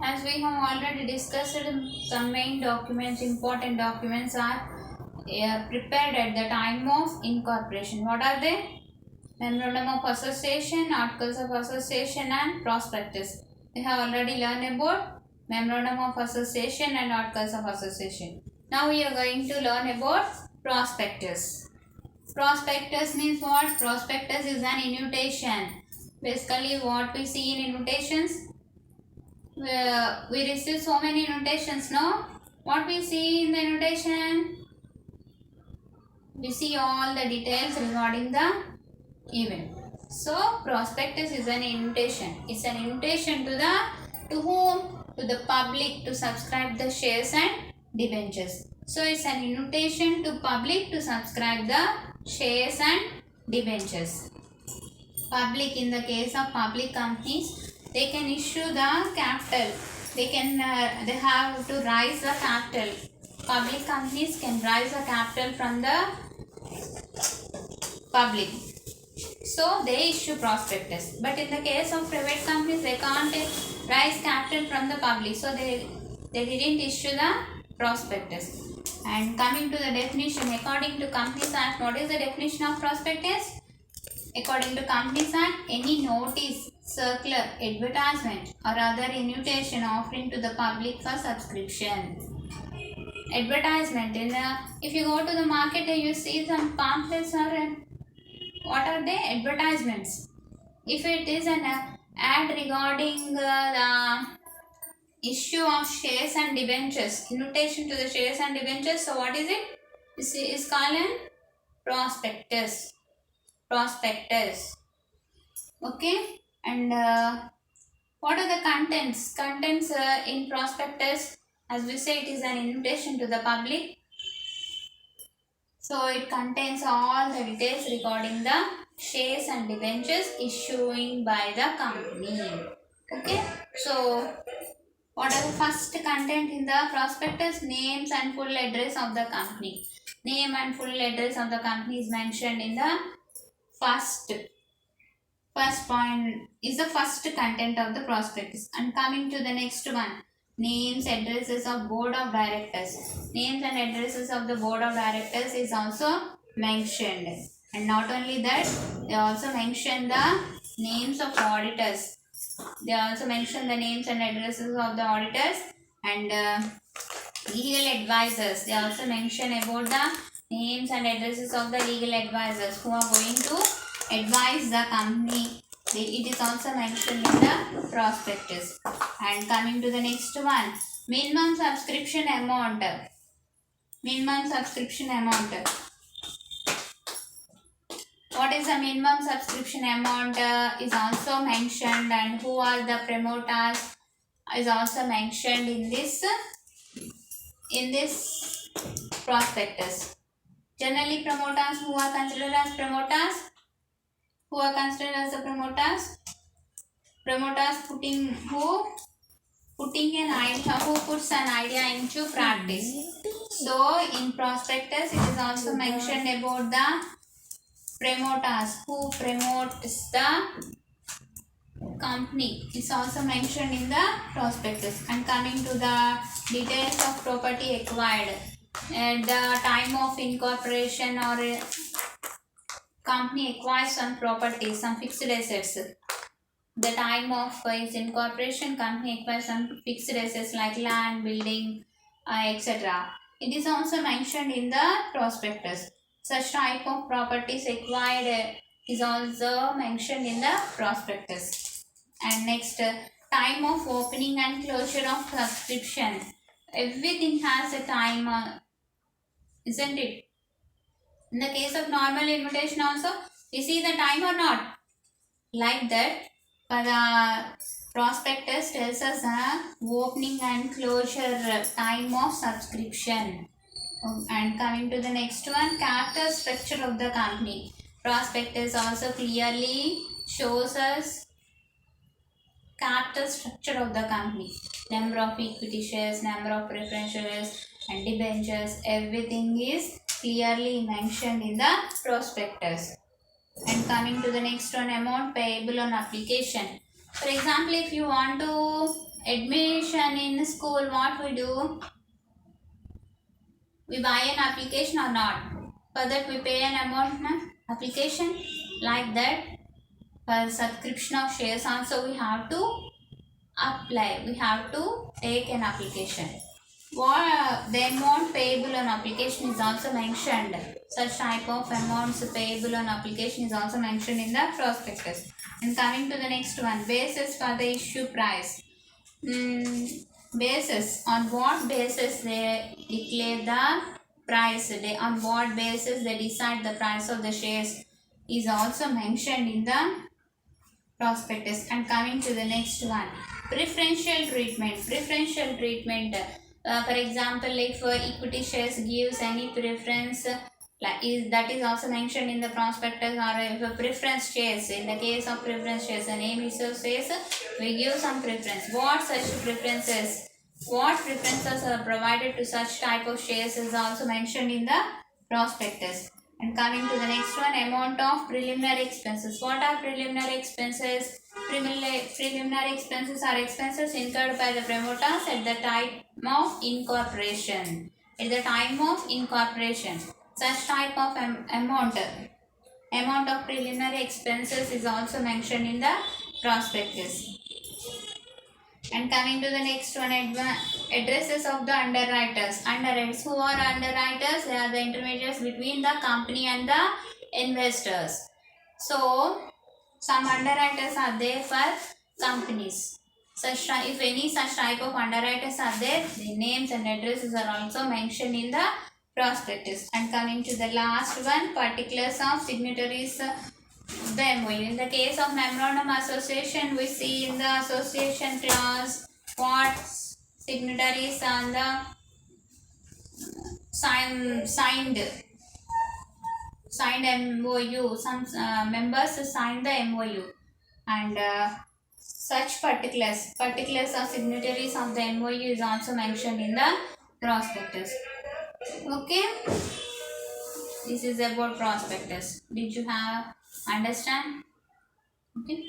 As we have already discussed, some main documents, important documents are prepared at the time of incorporation. What are they? Memorandum of Association, Articles of Association and Prospectus. We have already learned about Memorandum of Association and Articles of Association. Now we are going to learn about Prospectus. Prospectus means what? Prospectus is an invitation. Basically what we see in invitations, we receive so many invitations, no? What we see in the invitation? We see all the details regarding the event. So prospectus is an invitation. It's an invitation to whom? To the public to subscribe the shares and debentures. So it's an invitation to public to subscribe the shares and debentures. Public, in the case of public companies, they can issue the capital. They have to raise the capital. Public companies can raise the capital from the public. So they issue prospectus. But in the case of private companies, they can't raise capital from the public. So they didn't issue the prospectus. And coming to the definition, according to Companies Act, what is the definition of prospectus? According to Companies Act, any notice, circular, advertisement or other invitation offering to the public for subscription. Advertisement, if you go to the market, you see some pamphlets or what are they? Advertisements. If it is an ad regarding the issue of shares and debentures, invitation to the shares and debentures, so what is it? This is called an prospectus. Prospectus. Okay. And what are the contents? Contents in prospectus, as we say, it is an invitation to the public. So it contains all the details regarding the shares and debentures issuing by the company. Okay. So what are the first content in the prospectus? Names and full address of the company. Name and full address of the company is mentioned in the first point, is the first content of the prospectus. And coming to the next one, names, addresses of board of directors. Names and addresses of the board of directors is also mentioned. And not only that, they also mention the names of auditors. They also mention the names and addresses of the auditors and legal advisors. They also mention about the names and addresses of the legal advisors who are going to advise the company. It is also mentioned in the prospectus. And coming to the next one, minimum subscription amount. Minimum subscription amount. What is the minimum subscription amount is also mentioned, and who are the promoters is also mentioned in this prospectus. Generally, promoters, who are considered as promoters? Who are considered as the promoters? Promoters putting an idea, who puts an idea into practice. So in prospectus, it is also mentioned about the promoters who promotes the company. It's also mentioned in the prospectus. And coming to the details of property acquired at the time of incorporation, or company acquires some property, some fixed assets. The time of its incorporation, company acquires some fixed assets like land, building, etc. It is also mentioned in the prospectus. Such type of properties acquired is also mentioned in the prospectus. And next, time of opening and closure of subscription. Everything has a time, isn't it? In the case of normal invitation also, we see the time or not? Like that, for the prospectus tells us the opening and closure time of subscription. And coming to the next one, capital structure of the company. Prospectus also clearly shows us capital structure of the company. Number of equity shares, number of preferential shares and debentures, everything is clearly mentioned in the prospectus. And coming to the next one, amount payable on application. For example, if you want to admission in school, what we do? We buy an application or not? For that we pay an amount, na? Application like that. For subscription of shares also we have to apply. We have to take an application. What the amount payable on application is also mentioned. Such type of amounts payable on application is also mentioned in the prospectus. And coming to the next one, basis for the issue price. Basis, on what basis they declare the price, on what basis they decide the price of the shares is also mentioned in the prospectus. And coming to the next one, preferential treatment. For example, if equity shares gives any preference, that is also mentioned in the prospectus. Or if a preference shares, in the case of preference shares, the name itself says we give some preference. What preferences are provided to such type of shares is also mentioned in the prospectus. And coming to the next one, amount of preliminary expenses. What are preliminary expenses? Preliminary expenses are expenses incurred by the promoters at the time of incorporation. At the time of incorporation, such type of amount of preliminary expenses is also mentioned in the prospectus. And coming to the next one, addresses of the underwriters. Underwriters. Who are underwriters? They are the intermediaries between the company and the investors. So, some underwriters are there for companies. If any such type of underwriters are there, the names and addresses are also mentioned in the prospectus. And coming to the last one, particulars of signatories. The MOU. In the case of memorandum association, we see in the association clause what signatories on the signed MOU. Some members signed the MOU, and such particulars of signatories of the MOU is also mentioned in the prospectus. Okay, this is about prospectus. Did you have understand? Okay.